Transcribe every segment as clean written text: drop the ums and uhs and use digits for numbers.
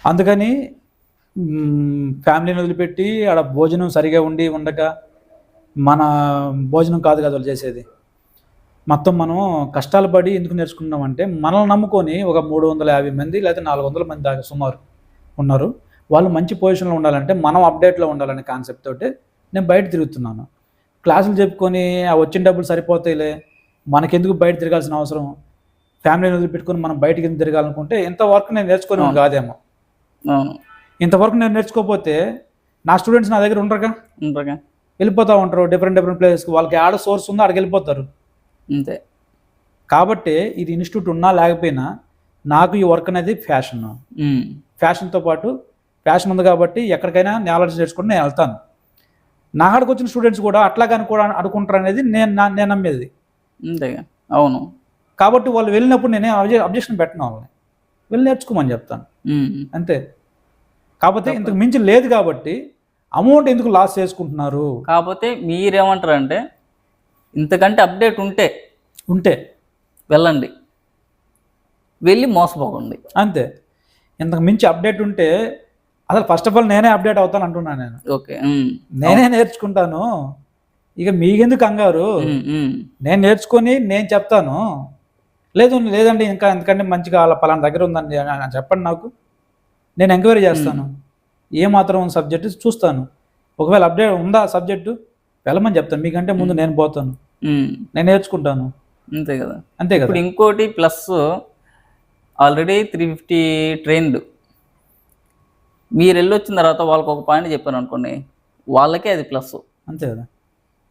అందుకని ఫ్యామిలీని వదిలిపెట్టి ఆడ భోజనం సరిగా ఉండక మన భోజనం కాదు కదా వాళ్ళు చేసేది. మొత్తం మనం కష్టాలు పడి ఎందుకు నేర్చుకున్నామంటే మనల్ని నమ్ముకొని ఒక 350 మంది లేదా 400 మంది దాకా సుమారు ఉన్నారు. వాళ్ళు మంచి పొజిషన్లో ఉండాలంటే మనం అప్డేట్లో ఉండాలనే కాన్సెప్ట్ తోటి నేను బయట తిరుగుతున్నాను. క్లాసులు చెప్పుకొని ఆ వచ్చిన డబ్బులు సరిపోతాయిలే, మనకెందుకు బయట తిరగాల్సిన అవసరం, ఫ్యామిలీని వదిలిపెట్టుకొని మనం బయటికి ఎందుకు తిరగాలనుకుంటే ఇంతవరకు నేను నేర్చుకుని కాదేమో. ఇంతవరకు నేను నేర్చుకోకపోతే నా స్టూడెంట్స్ నా దగ్గర ఉండరుగా, వెళ్ళిపోతూ ఉంటారు డిఫరెంట్ ప్లేసెస్కి. వాళ్ళకి ఆడ సోర్స్ ఉందో అక్కడికి వెళ్ళిపోతారు అంతే. కాబట్టి ఇది ఇన్స్టిట్యూట్ ఉన్నా లేకపోయినా నాకు ఈ వర్క్ అనేది ఫ్యాషన్తో పాటు ఫ్యాషన్ ఉంది కాబట్టి ఎక్కడికైనా నాలెడ్జ్ నేర్చుకుని నేను వెళ్తాను. నా కాడికి వచ్చిన స్టూడెంట్స్ కూడా అట్లాగని కూడా అనుకుంటారు అనేది నేను నమ్మేది. అంతేగా. అవును. కాబట్టి వాళ్ళు వెళ్ళినప్పుడు నేనే అబ్జెక్షన్ పెట్టను, వాళ్ళని వెళ్ళి నేర్చుకోమని చెప్తాను అంతే. కాకపోతే ఇంతకు మించి లేదు కాబట్టి అమౌంట్ ఎందుకు లాస్ చేసుకుంటున్నారు. కాకపోతే మీరేమంటారు అంటే ఇంతకంటే అప్డేట్ ఉంటే వెళ్ళండి, వెళ్ళి మోసపోకండి అంతే. ఇంతకు మించి అప్డేట్ ఉంటే అసలు ఫస్ట్ ఆఫ్ ఆల్ నేనే అప్డేట్ అవుతాను అంటున్నాను నేను. ఓకే, నేనే నేర్చుకుంటాను, ఇక మీకెందుకు కంగారు, నేను నేర్చుకొని నేను చెప్తాను. లేదండి ఇంకా ఎందుకంటే మంచిగా వాళ్ళ పలానా దగ్గర ఉందండి చెప్పండి నాకు, నేను ఎంక్వైరీ చేస్తాను. ఏమాత్రం సబ్జెక్టు చూస్తాను, ఒకవేళ అప్డేట్ ఉందా సబ్జెక్టు వెళ్ళమని చెప్తాను. మీకంటే ముందు నేను పోతాను, నేను నేర్చుకుంటాను. అంతే కదా. ఇప్పుడు ఇంకోటి ప్లస్ ఆల్రెడీ 350 ట్రైన్డ్ మీరు వెళ్ళొచ్చిన తర్వాత వాళ్ళకి ఒక పాయింట్ చెప్పాను అనుకోండి, వాళ్ళకే అది ప్లస్. అంతే కదా.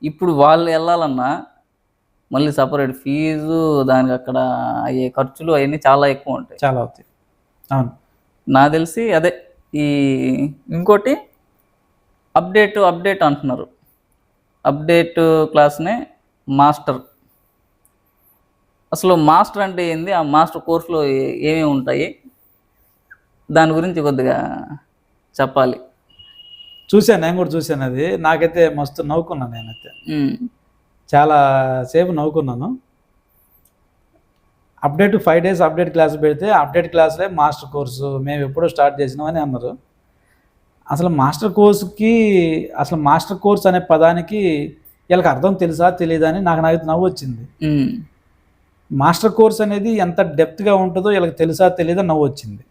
ఇప్పుడు వాళ్ళు వెళ్ళాలన్నా మళ్ళీ సపరేట్ ఫీజు, దానికి అక్కడ అయ్యే ఖర్చులు అవన్నీ చాలా ఎక్కువ ఉంటాయి, చాలా అవుతాయి. అవును, నాకు తెలిసి అదే. ఈ ఇంకోటి అప్డేట్ అంటున్నారు, అప్డేట్ క్లాస్నే మాస్టర్. అసలు మాస్టర్ అంటే ఏంది, ఆ మాస్టర్ కోర్సులో ఏమేమి ఉంటాయి, దాని గురించి కొద్దిగా చెప్పాలి. చూశాను, నేను కూడా చూశాను. అది నాకైతే మస్తు నవ్వుకున్నాను, నేనైతే చాలా సేపు నవ్వుకున్నాను. అప్డేట్ 5 days అప్డేట్ క్లాస్ పెడితే అప్డేట్ క్లాసులే మాస్టర్ కోర్సు మేము ఎప్పుడో స్టార్ట్ చేసినామని అన్నారు. అసలు మాస్టర్ కోర్సుకి అసలు మాస్టర్ కోర్స్ అనే పదానికి వీళ్ళకి అర్థం తెలుసా తెలియదా అని నాకు నవ్వు వచ్చింది. మాస్టర్ కోర్స్ అనేది ఎంత డెప్త్గా ఉంటుందో వీళ్ళకి తెలుసా తెలియదా నవ్వు వచ్చింది.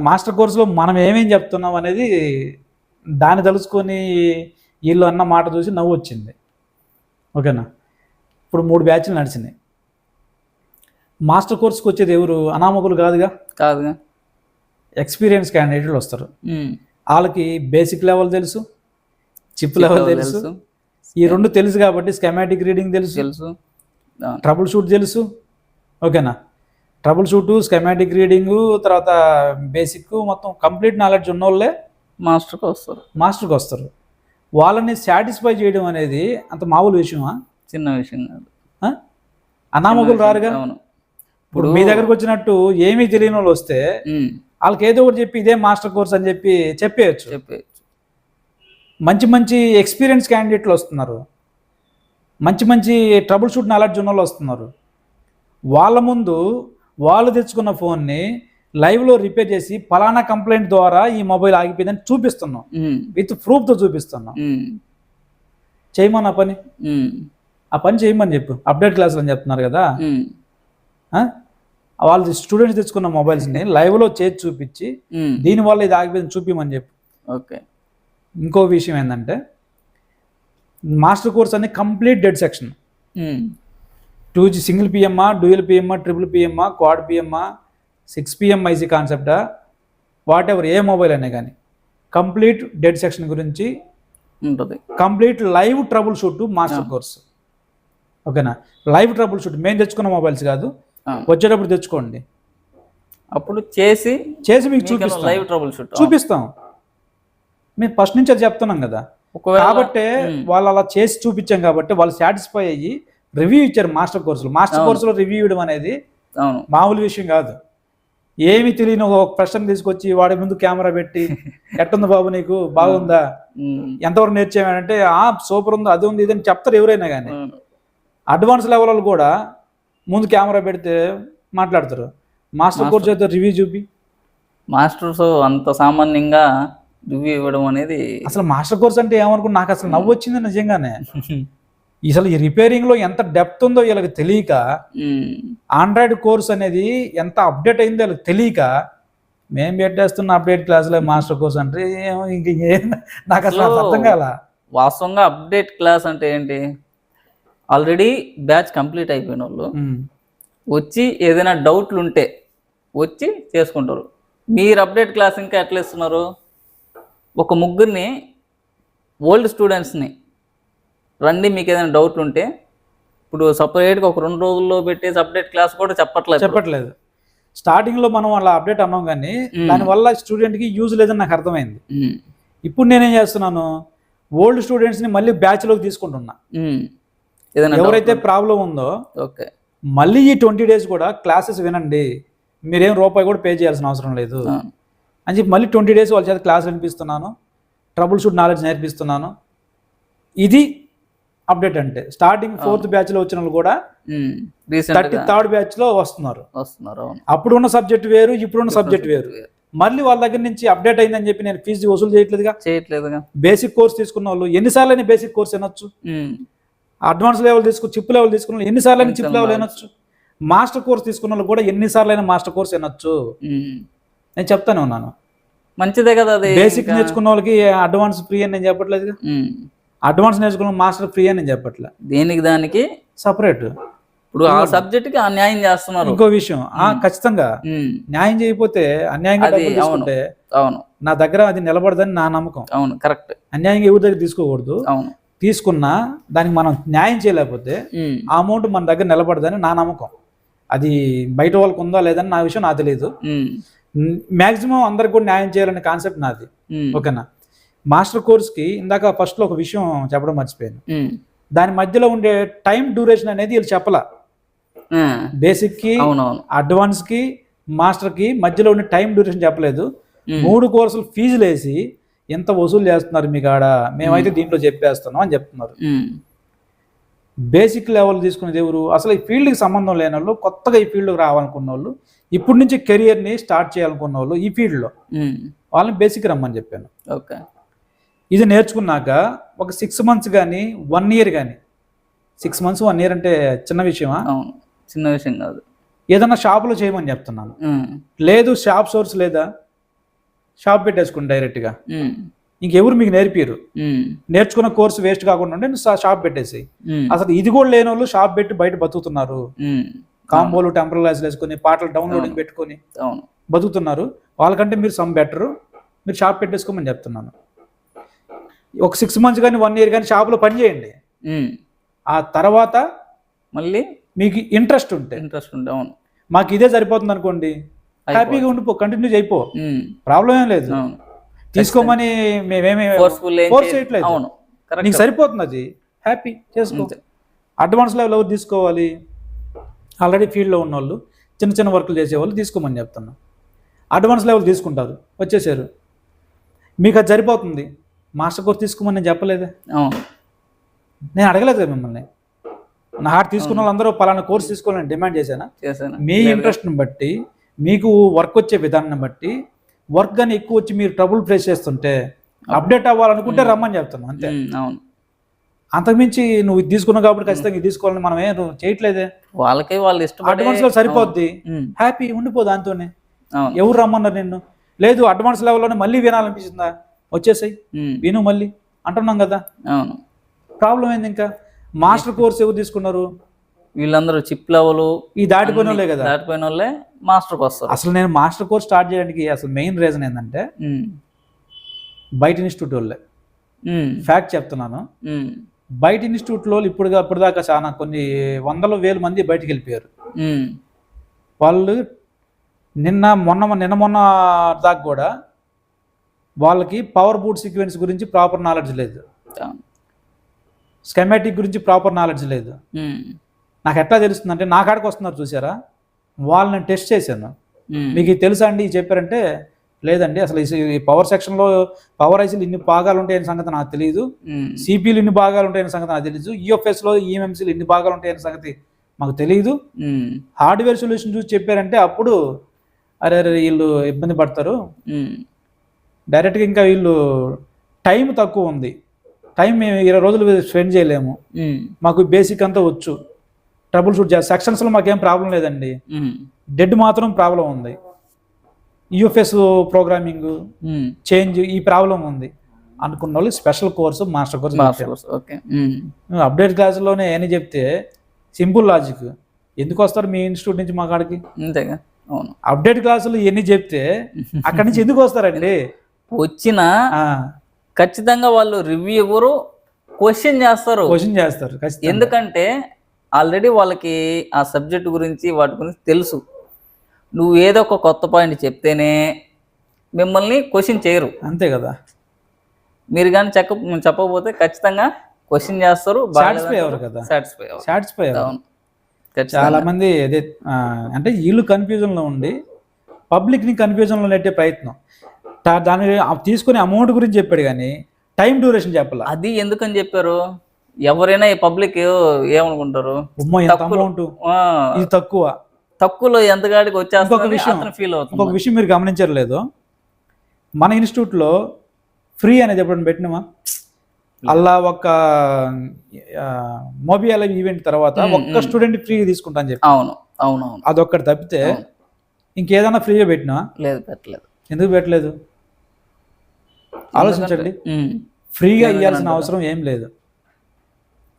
మాస్టర్ కోర్సులో మనం ఏమేం చెప్తున్నాం అనేది దాన్ని తెలుసుకొని వీళ్ళు అన్న మాట చూసి నవ్వు వచ్చింది. ఓకేనా. ఇప్పుడు 3 బ్యాచ్లు నడిచినాయి. మాస్టర్ కోర్స్కి వచ్చేది ఎవరు, అనామకులు కాదుగా, ఎక్స్పీరియన్స్ క్యాండిడేట్లు వస్తారు. వాళ్ళకి బేసిక్ లెవెల్ తెలుసు, చిప్ లెవెల్ తెలుసు, ఈ 2 తెలుసు కాబట్టి స్కెమాటిక్ రీడింగ్ తెలుసు, ట్రబుల్ షూట్ తెలుసు. ఓకేనా. ట్రబుల్ షూటు, స్కెమాటిక్ రీడింగు, తర్వాత బేసిక్ మొత్తం కంప్లీట్ నాలెడ్జ్ ఉన్న వాళ్ళే మాస్టర్కి వస్తారు. వాళ్ళని సాటిస్ఫై చేయడం అనేది అంత మామూలు విషయమా, చిన్న విషయం కాదు. అనామకులు రారుగా. ఇప్పుడు మీ దగ్గరకు వచ్చినట్టు ఏమీ తెలియని వాళ్ళు వస్తే వాళ్ళకి ఏదో ఒకటి చెప్పి ఇదే మాస్టర్ కోర్స్ అని చెప్పేయచ్చు. మంచి ఎక్స్పీరియన్స్ క్యాండిడేట్లు వస్తున్నారు, మంచి ట్రబుల్ షూట్ నాలెడ్జ్ ఉన్న వాళ్ళు వస్తున్నారు. వాళ్ళ ముందు వాళ్ళు తెచ్చుకున్న ఫోన్ని లైవ్లో రిపేర్ చేసి ఫలానా కంప్లైంట్ ద్వారా ఈ మొబైల్ ఆగిపోయిందని చూపిస్తున్నాం, విత్ ప్రూఫ్తో చూపిస్తున్నాం. చేయమని ఆ పని చేయమని చెప్పు. అప్డేట్ క్లాసులు అని చెప్తున్నారు కదా, వాళ్ళు స్టూడెంట్స్ తెచ్చుకున్న మొబైల్స్ని లైవ్లో చేసి చూపించి దీనివల్ల ఇది ఆగిపోయింది చూపించమని చెప్పు. ఓకే. ఇంకో విషయం ఏంటంటే మాస్టర్ కోర్స్ అనే complete dead section. 2G single పిఎమ్మా, డ్యూయల్ పిఎమ్మా, ట్రిపుల్ పిఎమ్మా, క్వాడ్ పిఎమ్మా, 6PM ఐసీ కాన్సెప్టా, వాట్ ఎవర్ ఏ మొబైల్ అయినా కానీ కంప్లీట్ డెడ్ సెక్షన్ గురించి ఉంటుంది. Complete live troubleshoot master course. ఓకేనా. లైవ్ ట్రబుల్ షూట్ మేము తెచ్చుకున్న మొబైల్స్ కాదు, వచ్చేటప్పుడు తెచ్చుకోండి, అప్పుడు చేసి మీకు చూపిస్తాం, లైవ్ ట్రబుల్ షూట్ చూపిస్తాం. మేము ఫస్ట్ నుంచి అది చెప్తున్నాం కదా. కాబట్టి వాళ్ళు అలా చేసి చూపించాం కాబట్టి వాళ్ళు సాటిస్ఫై అయ్యి రివ్యూ ఇచ్చారు. మాస్టర్ కోర్సులో రివ్యూ ఇవ్వడం అనేది మామూలు విషయం కాదు. ఏమి తెలియని ఒక ప్రశ్న తీసుకొచ్చి వాడి ముందు కెమెరా పెట్టి ఎట్టుంది బాబు నీకు బాగుందా, ఎంతవరకు నేర్చేవాడంటే సూపర్ ఉంది, అది ఉంది, ఇది అని చెప్తారు ఎవరైనా కానీ. అడ్వాన్స్ లెవెల్ వాళ్ళు కూడా ముందు కెమెరా పెడితే మాట్లాడతారు, మాస్టర్ కోర్స్ అయితే రివ్యూ చూపి. మాస్టర్స్ అంత సామాన్యంగా రివ్యూ ఇవ్వడం అనేది అసలు మాస్టర్ కోర్స్ అంటే ఏమనుకున్నా, నాకు అసలు నవ్వు వచ్చింది నిజంగానే. అసలు ఈ రిపేరింగ్ లో ఎంత డెప్త్ ఉందో వీళ్ళకి తెలియక, ఆండ్రాయిడ్ కోర్స్ అనేది ఎంత అప్డేట్ అయిందో వీళ్ళకి తెలియక మేము పెట్టేస్తున్న అప్డేట్ క్లాసులో మాస్టర్ కోర్స్ అంటే నాకు అసలు అర్థం కాల. వాస్తవంగా అప్డేట్ క్లాస్ అంటే ఏంటి, ఆల్రెడీ బ్యాచ్ కంప్లీట్ అయిపోయిన వాళ్ళు వచ్చి ఏదైనా డౌట్లు ఉంటే వచ్చి చేసుకుంటారు. మీరు అప్డేట్ క్లాస్ ఇంకా ఎట్లా ఇస్తున్నారు, ఒక ముగ్గురిని ఓల్డ్ స్టూడెంట్స్ని రండి మీకు ఏదైనా డౌట్లు ఉంటే, ఇప్పుడు సపరేట్గా ఒక 2 రోజుల్లో పెట్టేసి అప్డేట్ క్లాస్ కూడా చెప్పట్లేదు. స్టార్టింగ్లో మనం అలా అప్డేట్ అన్నాం కానీ దానివల్ల స్టూడెంట్కి యూజ్ లేదని నాకు అర్థమైంది. ఇప్పుడు నేనేం చేస్తున్నాను, ఓల్డ్ స్టూడెంట్స్ని మళ్ళీ బ్యాచ్లోకి తీసుకుంటున్నా. ఎవరైతే ప్రాబ్లం ఉందో ఓకే మళ్ళీ ఈ 20 days కూడా క్లాసెస్ వినండి, మీరేం రూపాయి కూడా పే చేయాల్సిన అవసరం లేదు అని చెప్పి మళ్ళీ 20 days వాళ్ళ చేత క్లాస్ వినిపిస్తున్నాను, ట్రబుల్ షూట్ నాలెడ్జ్ నేర్పిస్తున్నాను. ఇది అప్డేట్ అంటే. స్టార్టింగ్ 4th బ్యాచ్లో వచ్చిన వాళ్ళు కూడా 33rd బ్యాచ్లో వస్తున్నారు. అప్పుడు ఉన్న సబ్జెక్ట్ వేరు, ఇప్పుడున్న సబ్జెక్ట్ వేరు. మళ్ళీ వాళ్ళ దగ్గర నుంచి అప్డేట్ అయిందని చెప్పి నేను ఫీజు వసూలు చేయట్లేదుగా. బేసిక్ కోర్స్ తీసుకున్న వాళ్ళు ఎన్నిసార్లు అయినా బేసిక్ కోర్స్ వినొచ్చు, అడ్వాన్స్ లెవెల్ చిప్ లెవెల్ తీసుకున్న వాళ్ళు ఎన్నిసార్లు అయినా చిప్ లెవెల్ వినొచ్చు, మాస్టర్ కోర్స్ తీసుకున్న వాళ్ళు కూడా ఎన్నిసార్లు అయినా మాస్టర్ కోర్స్ వినొచ్చు. నేను చెప్తానే ఉన్నాను, మంచిదే కదా. అది బేసిక్ నేర్చుకున్న వాళ్ళకి అడ్వాన్స్ ఫ్రీ అని నేను చెప్పట్లేదుగా, అడ్వాన్స్ నేర్చుకున్న మాస్టర్ ఫ్రీ అని నేను చెప్పట్లే. దేనికి దానికి సపరేట్. ఇప్పుడు ఆ సబ్జెక్ట్ కి అన్యాయం చేస్తున్నారు. ఇంకో విషయం, ఖచ్చితంగా న్యాయం చేయకపోతే అన్యాయంగా తీసుకుంటే నా దగ్గర అది నిలబడదని నా నమ్మకం. అవును, కరెక్ట్. అన్యాయంగా ఎవరి దగ్గర తీసుకోకూడదు. అవును, తీసుకున్నా దానికి మనం న్యాయం చేయలేకపోతే ఆ అమౌంట్ మన దగ్గర నిలబడదని నా నమ్మకం. అది బయట వాళ్ళకు ఉందా లేదని నా విషయం నాకు తెలియదు. మ్యాక్సిమం అందరికి కూడా న్యాయం చేయాలనే కాన్సెప్ట్ నాది. ఓకేనా. మాస్టర్ కోర్స్కి ఇందాక ఫస్ట్లో ఒక విషయం చెప్పడం మర్చిపోయాను. దాని మధ్యలో ఉండే టైం డ్యూరేషన్ అనేది వీళ్ళు చెప్పలా. బేసిక్కి, అడ్వాన్స్కి, మాస్టర్కి మధ్యలో ఉండే టైం డ్యూరేషన్ చెప్పలేదు. 3 కోర్సులు ఫీజులు వేసి ఎంత వసూలు చేస్తున్నారు మీకు ఆడ, మేమైతే దీంట్లో చెప్పేస్తున్నాం అని చెప్తున్నారు. బేసిక్ లెవెల్ తీసుకునేది ఎవరు, అసలు ఈ ఫీల్డ్కి సంబంధం లేని వాళ్ళు, కొత్తగా ఈ ఫీల్డ్కి రావాలనుకున్న వాళ్ళు, ఇప్పటి నుంచి కెరియర్ని స్టార్ట్ చేయాలనుకున్న వాళ్ళు ఈ ఫీల్డ్లో, వాళ్ళని బేసిక్ రమ్మని చెప్పాను. ఓకే. ఇది నేర్చుకున్నాక ఒక 6 months కానీ 1 year కానీ, 6 months 1 year అంటే చిన్న విషయమా? చిన్న విషయం కాదు. ఏదన్నా షాపులో చేయమని చెప్తున్నాను. లేదు షాప్ సోర్స్ లేదా, షాప్ పెట్టేసుకోండి డైరెక్ట్గా, ఇంకెవరు మీకు నేర్పిరు. నేర్చుకున్న కోర్సు వేస్ట్ కాకుండా ఉంటే షాప్ పెట్టేసి. అసలు ఇది కూడా లేని వాళ్ళు షాప్ పెట్టి బయట బతుకుతున్నారు. కాంబోలు, టెంపరల్ గ్లాసులు వేసుకొని, పాటలు డౌన్లోడింగ్ పెట్టుకొని బతుకుతున్నారు. వాళ్ళకంటే మీరు సమ్ బెటరు, మీరు షాప్ పెట్టేసుకోమని చెప్తున్నాను. ఒక 6 months కానీ 1 year కానీ షాపులో పని చేయండి. ఆ తర్వాత మళ్ళీ మీకు ఇంట్రెస్ట్ ఉంటే, అవును, మాకు ఇదే సరిపోతుంది అనుకోండి, హ్యాపీగా ఉండిపో, కంటిన్యూ చేయిపో, ప్రాబ్లం ఏం లేదు. తీసుకోమని మేమేమి ఫోర్స్ చేయట్లేదు. నీకు సరిపోతుంది, అది హ్యాపీ చేసుకో. అడ్వాన్స్ లెవెల్ ఎవరు తీసుకోవాలి, ఆల్రెడీ ఫీల్డ్లో ఉన్న వాళ్ళు, చిన్న చిన్న వర్క్లు చేసేవాళ్ళు తీసుకోమని చెప్తున్నా. అడ్వాన్స్ లెవెల్ తీసుకుంటారు, వచ్చేసారు, మీకు అది సరిపోతుంది. మాస్టర్ కోర్స్ తీసుకోమని నేను చెప్పలేదే, నేను అడగలేదు కదా మిమ్మల్ని. నా హార్ట్ తీసుకున్న వాళ్ళందరూ పలానా కోర్స్ తీసుకోవాలని డిమాండ్ చేశానా? మీ ఇంట్రెస్ట్ని బట్టి, మీకు వర్క్ వచ్చే విధానాన్ని బట్టి, వర్క్ కానీ ఎక్కువ వచ్చి మీరు ట్రబుల్ ఫేస్ చేస్తుంటే, అప్డేట్ అవ్వాలనుకుంటే రమ్మని చెప్తాను అంతే. అంతకుమించి నువ్వు ఇది తీసుకున్నావు కాబట్టి ఖచ్చితంగా ఇది తీసుకోవాలని మనం ఏం చేయట్లేదే. వాళ్ళకి వాళ్ళు ఇష్టం, అడ్వాన్స్ లో సరిపోద్ది, హ్యాపీ ఉండిపో దాంతోనే. ఎవరు రమ్మన్నారు నిన్ను? లేదు అడ్వాన్స్ లెవెల్లోనే మళ్ళీ వినాలనిపిస్తుందా, వచ్చేసాయి విను మళ్ళీ అంటున్నాం కదా. ప్రాబ్లం ఏంది? ఇంకా మాస్టర్ కోర్స్ ఎవరు తీసుకున్నారు? వీళ్ళందరూ చిప్ లెవెల్ ఈ దాటిపోయిన వాళ్ళే కదా, దాటిపోయిన వాళ్ళే మాస్టర్కి వస్తారు. అసలు నేను మాస్టర్ కోర్స్ స్టార్ట్ చేయడానికి అసలు మెయిన్ రీజన్ ఏంటంటే, బయట ఇన్స్టిట్యూట్ వాళ్ళే. ఫ్యాక్ట్ చెప్తున్నాను, బయట ఇన్స్టిట్యూట్లో ఇప్పటిదాకా చాలా కొన్ని 100,000 మంది బయటికి వెళ్ళిపోయారు. వాళ్ళు నిన్న మొన్న దాకా కూడా వాళ్ళకి పవర్ బూట్ సీక్వెన్స్ గురించి ప్రాపర్ నాలెడ్జ్ లేదు, స్కెమాటిక్ గురించి ప్రాపర్ నాలెడ్జ్ లేదు. నాకు ఎట్లా తెలుస్తుంది అంటే, నా కాడికి వస్తున్నారు చూసారా, వాళ్ళని టెస్ట్ చేశాను. మీకు ఇది తెలుసా అండి చెప్పారంటే, లేదండి అసలు ఈ పవర్ సెక్షన్లో పవర్ ఐసీలు ఇన్ని భాగాలు ఉంటాయని సంగతి నాకు తెలియదు, సిపిలు ఇన్ని భాగాలు ఉంటాయని సంగతి నాకు తెలియదు, యూఎఫ్ఎస్లో ఈఎంఎంసీలు ఇన్ని భాగాలు ఉంటాయని సంగతి మాకు తెలియదు, హార్డ్వేర్ సొల్యూషన్ చూసి చెప్పారంటే అప్పుడు అరే వీళ్ళు ఇబ్బంది పడతారు. డైరెక్ట్గా ఇంకా వీళ్ళు టైం తక్కువ ఉంది, టైం మేము 20 రోజులు స్పెండ్ చేయలేము, మాకు బేసిక్ అంతా వచ్చు, ట్రబుల్ షూట్ చేస్తాం, సెక్షన్స్లో మాకేం ప్రాబ్లం లేదండి, డెడ్ మాత్రం ప్రాబ్లం ఉంది, యూఎఫ్ఎస్ ప్రోగ్రామింగ్ చేంజ్ ఈ ప్రాబ్లం ఉంది అనుకున్న వాళ్ళు special course master course. Update క్లాసులోనే ఏమని చెప్తే సింపుల్ లాజిక్, ఎందుకు వస్తారు మీ ఇన్స్టిట్యూట్ నుంచి మా కాడికి? అంతేగా. అవును, అప్డేట్ క్లాసులు ఎన్ని చెప్తే అక్కడి నుంచి ఎందుకు వస్తారండి? వచ్చిన ఖచ్చితంగా వాళ్ళు రివ్యూ ఎవరు క్వశ్చన్ చేస్తారు. ఎందుకంటే ఆల్రెడీ వాళ్ళకి ఆ సబ్జెక్ట్ గురించి వాటి గురించి తెలుసు. నువ్వు ఏదో ఒక కొత్త పాయింట్ చెప్తేనే మిమ్మల్ని క్వశ్చన్ చేయరు. అంతే కదా. మీరు కానీ చెప్పకపోతే ఖచ్చితంగా క్వశ్చన్ చేస్తారు. సాటిస్ఫై చాలా మంది అదే అంటే వీళ్ళు కన్ఫ్యూజన్లో ఉండి పబ్లిక్ని కన్ఫ్యూజన్లో నెట్టే ప్రయత్నం. దాన్ని తీసుకునే అమౌంట్ గురించి చెప్పాడు కానీ టైం డ్యూరేషన్ చెప్పాలి. అది ఎందుకని చెప్పారు? ఎవరైనా ఈ పబ్లిక్ ఏమనుకుంటారు, అమౌంట్ ఇది తక్కువలో ఎంతగాడికి వచ్చేస్తుంది ఫీల్ అవుతుంది. ఇంకొక విషయం మీరు గమనించారు లేదు, మన ఇన్స్టిట్యూట్లో ఫ్రీ అనేది ఎప్పుడైనా పెట్టినామా? అలా ఒక మొబైల్ ఈవెంట్ తర్వాత ఒక్క స్టూడెంట్ ఫ్రీ తీసుకుంటా అని చెప్పి. అవును అవును, అదొక్కటి తప్పితే ఇంకేదైనా ఫ్రీగా పెట్టినా? లేదు, పెట్టలేదు. ఎందుకు పెట్టలేదు ఆలోచించండి. ఫ్రీగా ఇవ్వాల్సిన అవసరం ఏం లేదు,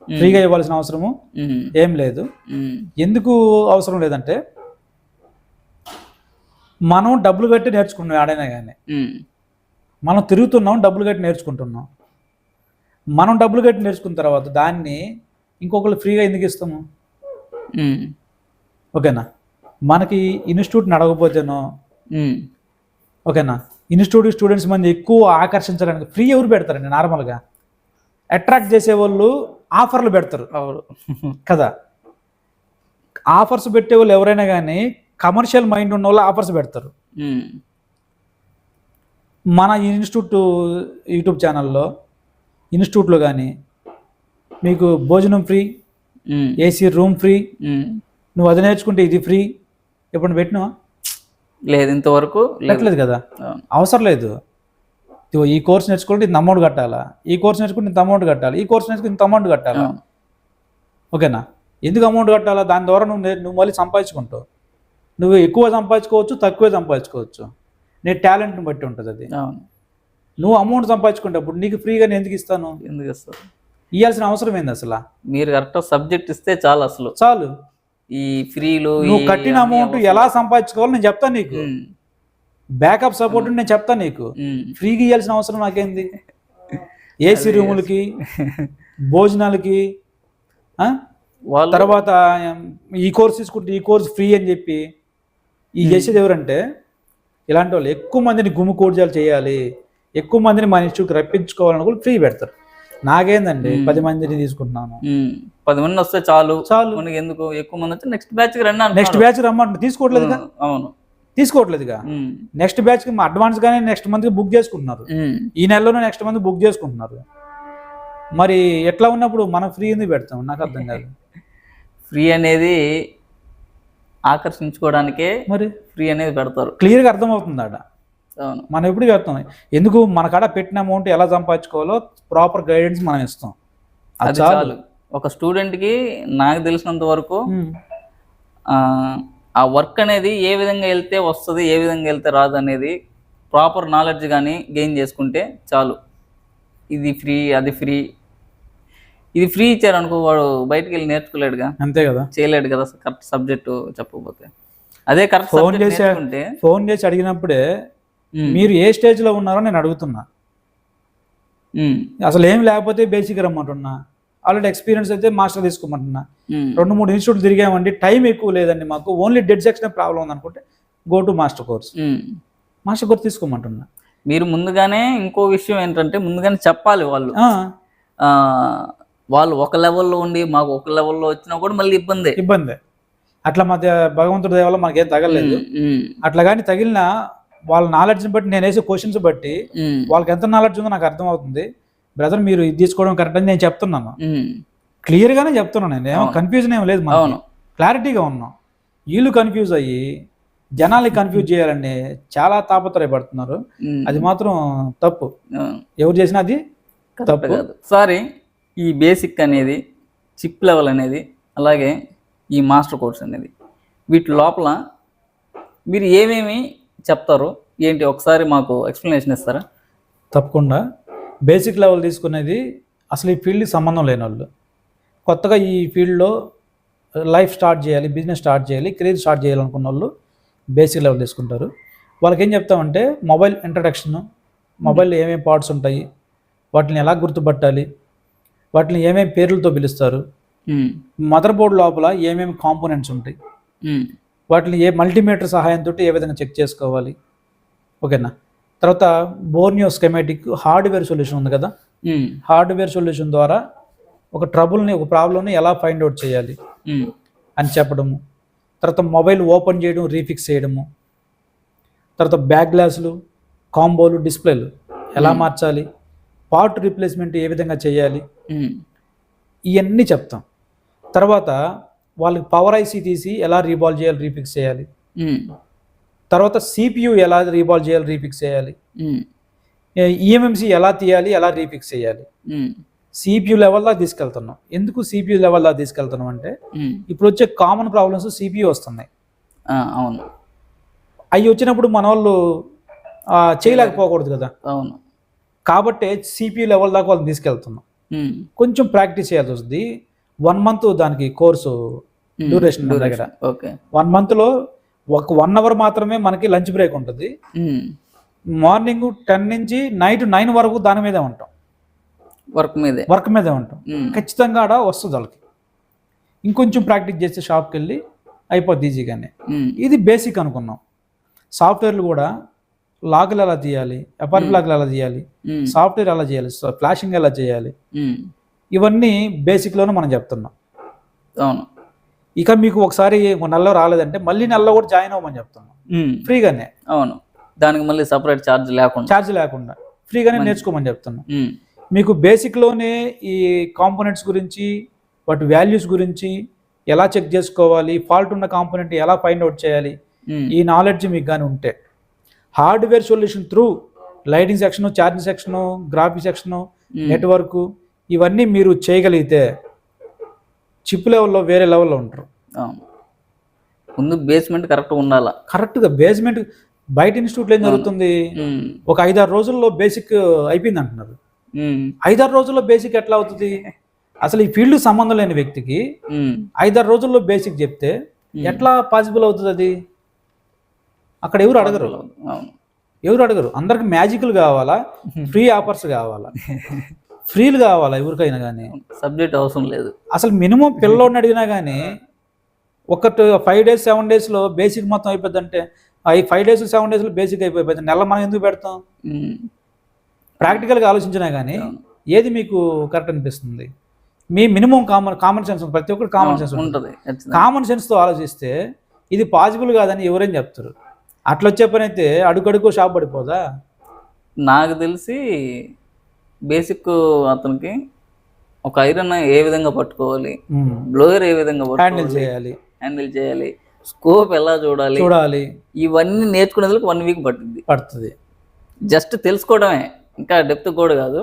ఫ్రీగా ఇవ్వాల్సిన అవసరము ఏం లేదు. ఎందుకు అవసరం లేదంటే మనం డబ్బులు కట్టి నేర్చుకున్నాం ఆడైనా కానీ, మనం తిరుగుతున్నాం డబ్బులు కట్టి నేర్చుకుంటున్నాం. మనం డబ్బులు కట్టి నేర్చుకున్న తర్వాత దాన్ని ఇంకొకళ్ళు ఫ్రీగా ఎందుకు ఇస్తాము? ఓకేనా, మనకి ఇన్స్టిట్యూట్ నడవకపోతేనో ఓకేనా, ఇన్స్టిట్యూట్ స్టూడెంట్స్ మంది ఎక్కువ ఆకర్షించడానికి ఫ్రీ ఎవరు పెడతారండి? నార్మల్గా అట్రాక్ట్ చేసేవాళ్ళు ఆఫర్లు పెడతారు కదా. ఆఫర్స్ పెట్టేవాళ్ళు ఎవరైనా కానీ కమర్షియల్ మైండ్ ఉన్న వాళ్ళు ఆఫర్స్ పెడతారు. మన ఇన్స్టిట్యూట్ యూట్యూబ్ ఛానల్లో ఇన్స్టిట్యూట్లో కానీ మీకు భోజనం ఫ్రీ, ఏసీ రూమ్ ఫ్రీ, నువ్వు అది నేర్చుకుంటే ఇది ఫ్రీ ఎప్పుడు పెట్టినావా? లేదు, ఇంతవరకు పెట్టలేదు కదా. అవసరం లేదు. ఈ కోర్స్ నేర్చుకుంటే ఇంత అమౌంట్ కట్టాలా, ఈ కోర్స్ నేర్చుకుంటే ఇంత అమౌంట్ కట్టాలి, ఈ కోర్స్ నేర్చుకుంటే ఇంత అమౌంట్ కట్టాలా. ఓకేనా, ఎందుకు అమౌంట్ కట్టాలా? దాని ద్వారా నువ్వు మళ్ళీ సంపాదించుకుంటావు. నువ్వు ఎక్కువ సంపాదించుకోవచ్చు, తక్కువే సంపాదించుకోవచ్చు, నీ టాలెంట్ని బట్టి ఉంటుంది అది. నువ్వు అమౌంట్ సంపాదించుకుంటప్పుడు నీకు ఫ్రీగా నేను ఎందుకు ఇస్తాను? ఎందుకు ఇస్తాను? ఇవ్వాల్సిన అవసరం ఏంది అసలు? మీరు కరెక్ట్ సబ్జెక్ట్ ఇస్తే చాలు. అసలు చాలు. ఈ ఫ్రీలు నువ్వు కట్టిన అమౌంట్ ఎలా సంపాదించుకోవాలో నేను చెప్తాను నీకు, బ్యాకప్ సపోర్ట్ నేను చెప్తాను నీకు. ఫ్రీగా ఇవ్వాల్సిన అవసరం నాకేంది? ఏసీ రూములకి, భోజనాలకి, తర్వాత ఈ కోర్స్ తీసుకుంటే ఈ కోర్స్ ఫ్రీ అని చెప్పి ఈ చేసేది ఎవరంటే ఇలాంటి వాళ్ళు. ఎక్కువ మందిని గుమ్ముకూర్జాలు చేయాలి, ఎక్కువ మందిని మన ఇన్స్టిట్యూట్కి రప్పించుకోవాలని కూడా ఫ్రీ పెడతారు. నాకేందండి 10 మందిని తీసుకుంటున్నాను, 10 మంది వస్తే చాలు మనకి, ఎందుకు ఎక్కువ మంది వస్తే నెక్స్ట్ బ్యాచ్ రమ్మంటే తీసుకోవట్లేదుగా. అవును, తీసుకోవట్లేదుగా. నెక్స్ట్ బ్యాచ్ కి అడ్వాన్స్ గానే నెక్స్ట్ మంత్ కి బుక్ చేసుకుంటున్నారు, ఈ నెలలోనే నెక్స్ట్ మంత్ బుక్ చేసుకుంటున్నారు. మరి ఎట్లా ఉన్నప్పుడు మనం ఫ్రీ ఎందుకు పెడతాం? నాకు అర్థం కాదు. ఫ్రీ అనేది ఆకర్షించుకోవడానికే మరి ఫ్రీ అనేది పెడతారు. క్లియర్గా అర్థమవుతుంది ఆడ. మనం ఎప్పుడు చెప్తాం ఎందుకు మన కాడ పెట్టిన అమౌంట్ ఎలా సంపాదించుకోవాలో ప్రాపర్ గైడెన్స్ మనం ఇస్తాం. అది చాలు. ఒక స్టూడెంట్కి నాకు తెలిసినంత వరకు ఆ వర్క్ అనేది ఏ విధంగా వెళ్తే వస్తుంది, ఏ విధంగా వెళ్తే రాదు అనేది ప్రాపర్ నాలెడ్జ్ కానీ గెయిన్ చేసుకుంటే చాలు. ఇది ఫ్రీ, అది ఫ్రీ, ఇది ఫ్రీ ఇచ్చారనుకో వాడు బయటకు వెళ్ళి నేర్చుకోలేడుగా. అంతే కదా, చేయలేడు కదా కరెక్ట్ సబ్జెక్టు చెప్పకపోతే. అదే కరెక్ట్ ఫోన్ చేసి అడిగినప్పుడే మీరు ఏ స్టేజ్లో ఉన్నారో నేను అడుగుతున్నా. అసలు ఏం లేకపోతే బేసిక్ రమ్మంటున్నా, ఆల్రెడీ ఎక్స్పీరియన్స్ అయితే మాస్టర్ తీసుకోమంటున్నా. 2-3 ఇన్స్టిట్యూట్ తిరిగామండి, టైం ఎక్కువ లేదండి మాకు, ఓన్లీ డెడ్ సెక్షన్ ప్రాబ్లం ఉందనుకుంటే go to master course. Master course తీసుకోమంటున్నా. మీరు ముందుగానే ఇంకో విషయం ఏంటంటే ముందుగానే చెప్పాలి. వాళ్ళు ఒక లెవెల్లో ఉండి మాకు ఒక లెవెల్లో వచ్చినా కూడా మళ్ళీ ఇబ్బంది. అట్లా మధ్య భగవంతుడి దయ వల్ల మనకేం తగలేదు. అట్లా కానీ తగిలిన వాళ్ళ నాలెడ్జ్ని బట్టి నేను వేసే క్వశ్చన్స్ బట్టి వాళ్ళకి ఎంత నాలెడ్జ్ ఉందో నాకు అర్థం అవుతుంది. బ్రదర్ మీరు ఇది తీసుకోవడం కరెక్ట్ అని నేను చెప్తున్నాను, క్లియర్గానే చెప్తున్నాను. నేను ఏమో కన్ఫ్యూజన్ ఏం లేదు. క్లారిటీగా ఉన్నాం. వీళ్ళు కన్ఫ్యూజ్ అయ్యి జనాల్ని కన్ఫ్యూజ్ చేయాలని చాలా తాపత్రయపడుతున్నారు. అది మాత్రం తప్పు. ఎవరు చేసినా అది తప్పు కాదు. సారీ, ఈ బేసిక్ అనేది, చిప్ లెవెల్ అనేది, అలాగే ఈ మాస్టర్ కోర్స్ అనేది, వీటి లోపల మీరు ఏమేమి చెప్తారు ఏంటి ఒకసారి మాకు ఎక్స్ప్లెనేషన్ ఇస్తారా? తప్పకుండా. బేసిక్ లెవెల్ తీసుకునేది అసలు ఈ ఫీల్డ్కి సంబంధం లేని వాళ్ళు, కొత్తగా ఈ ఫీల్డ్లో లైఫ్ స్టార్ట్ చేయాలి, బిజినెస్ స్టార్ట్ చేయాలి, కెరీర్ స్టార్ట్ చేయాలనుకున్న వాళ్ళు బేసిక్ లెవెల్ తీసుకుంటారు. వాళ్ళకి ఏం చెప్తామంటే మొబైల్ ఇంట్రడక్షన్, మొబైల్లో ఏమేమి పార్ట్స్ ఉంటాయి, వాటిని ఎలా గుర్తుపట్టాలి, వాటిని ఏమేమి పేర్లతో పిలుస్తారు, మదర్ బోర్డ్ లోపల ఏమేమి కాంపోనెంట్స్ ఉంటాయి, వాటిని ఏ మల్టీమీటర్ సహాయంతో ఏ విధంగా చెక్ చేసుకోవాలి, ఓకేనా. తర్వాత బోర్నియో స్కెమాటిక్ హార్డ్వేర్ సొల్యూషన్ ఉంది కదా, హార్డ్వేర్ సొల్యూషన్ ద్వారా ఒక ట్రబుల్ని, ఒక ప్రాబ్లమ్ని ఎలా ఫైండ్ అవుట్ చేయాలి అని చెప్పడము. తర్వాత మొబైల్ ఓపెన్ చేయడం, రీఫిక్స్ చేయడము. తర్వాత బ్యాక్ గ్లాసులు, కాంబోలు, డిస్ప్లేలు ఎలా మార్చాలి, పార్ట్ రీప్లేస్మెంట్ ఏ విధంగా చేయాలి, ఇవన్నీ చెప్తాం. తర్వాత వాళ్ళకి పవర్ ఐసీ తీసి ఎలా రీబాల్ చేయాలి, రీఫిక్స్ చేయాలి. తర్వాత సిపియు ఎలా రీబాల్ చేయాలి, రీఫిక్స్ చేయాలి. ఈఎంఎంసి ఎలా తీయాలి, ఎలా రీఫిక్స్ చేయాలి. సిపియు లెవెల్ దాకా తీసుకెళ్తున్నాం. ఎందుకు సిపియు లెవెల్ దాకా తీసుకెళ్తున్నాం అంటే ఇప్పుడు వచ్చే కామన్ ప్రాబ్లమ్స్ సిపియు వస్తున్నాయి. అవును, అవి వచ్చినప్పుడు మన వాళ్ళు చేయలేకపోకూడదు కదా. అవును, కాబట్టి సిపియు లెవెల్ దాకా వాళ్ళని తీసుకెళ్తున్నాం. కొంచెం ప్రాక్టీస్ చేయాల్సి వస్తుంది. 1 month దానికి కోర్సు డ్యూరేషన్ మన దగ్గర. 1 monthలో ఒక 1 hour మాత్రమే మనకి లంచ్ బ్రేక్ ఉంటుంది. మార్నింగ్ 10 నుంచి నైట్ 9 వరకు దాని మీదే ఉంటాం, వర్క్ మీదే ఉంటాం. ఖచ్చితంగా ఆడ వస్తుంది వాళ్ళకి. ఇంకొంచెం ప్రాక్టీస్ చేస్తే షాప్కి వెళ్ళి అయిపోద్ది ఈజీగానే. ఇది బేసిక్ అనుకున్నాం. సాఫ్ట్వేర్లు కూడా లాగులు ఎలా తీయాలి, ఎఫ్ఆర్పి లాగులు ఎలా తీయాలి, సాఫ్ట్వేర్ ఎలా చేయాలి, ఫ్లాషింగ్ ఎలా చేయాలి, ఇవన్నీ బేసిక్లోనే మనం చెప్తున్నాం. అవును. ఇక మీకు ఒకసారి నెలలో రాలేదంటే మళ్ళీ నెలలో కూడా జాయిన్ అవ్వమని చెప్తున్నాం ఫ్రీగానే. అవును, దానికి మళ్ళీ సపరేట్ ఛార్జ్ లేకుండా ఫ్రీగానే నేర్చుకోమని చెప్తున్నాం. మీకు బేసిక్లోనే ఈ కాంపోనెంట్స్ గురించి, వాటి వాల్యూస్ గురించి ఎలా చెక్ చేసుకోవాలి, ఫాల్ట్ ఉన్న కాంపోనెంట్ ఎలా ఫైండ్ అవుట్ చేయాలి, ఈ నాలెడ్జ్ మీకు కానీ ఉంటే hardware solution through lighting section, charging section, graphic section, network ఇవన్నీ మీరు చేయగలిగితే చిప్ లెవెల్లో వేరే లెవెల్లో ఉంటారు. ముందు బేస్మెంట్ కరెక్ట్గా ఉండాలా. కరెక్ట్గా బేస్మెంట్ బయట ఇన్స్టిట్యూట్లో ఏం జరుగుతుంది, ఒక 5-6 రోజుల్లో బేసిక్ అయిపోయింది అంటున్నారు. 5-6 రోజుల్లో బేసిక్ ఎట్లా అవుతుంది? అసలు ఈ ఫీల్డ్ సంబంధం లేని వ్యక్తికి 5-6 రోజుల్లో బేసిక్ చెప్తే ఎట్లా పాసిబుల్ అవుతుంది? అది అక్కడ ఎవరు అడగరు. అందరికి మ్యాజిక్లు కావాలా, ఫ్రీ ఆఫర్స్ కావాలా, ఫ్రీలు కావాలా ఎవరికైనా కానీ, సబ్జెక్ట్ అవసరం లేదు. అసలు మినిమం పిల్లోడిని అడిగినా కానీ ఒక 5 days 7 daysలో బేసిక్ మొత్తం అయిపోద్ది అంటే 5 days 7 daysలో బేసిక్ అయిపోయింది. నెల మనం ఎందుకు పెడతాం? ప్రాక్టికల్గా ఆలోచించినా కానీ ఏది మీకు కరెక్ట్ అనిపిస్తుంది? మీ మినిమం కామన్ సెన్స్, ప్రతి ఒక్కరు కామన్ సెన్స్ ఉంటుంది. కామన్ సెన్స్తో ఆలోచిస్తే ఇది పాసిబుల్ కాదని ఎవరైనా చెప్తారు. అట్లా వచ్చే పని అయితే అడుగడుకో షాప్ పడిపోదా? నాకు తెలిసి బేసిక్ అతనికి ఒక ఐరన్ ఏ విధంగా పట్టుకోవాలి, బ్లోయర్ ఏ విధంగా హ్యాండిల్ చేయాలి, స్కోప్ ఎలా చూడాలి, ఇవన్నీ నేర్చుకునేందుకు 1 week పడుతుంది. జస్ట్ తెలుసుకోవడమే, ఇంకా డెప్త్ కూడా కాదు,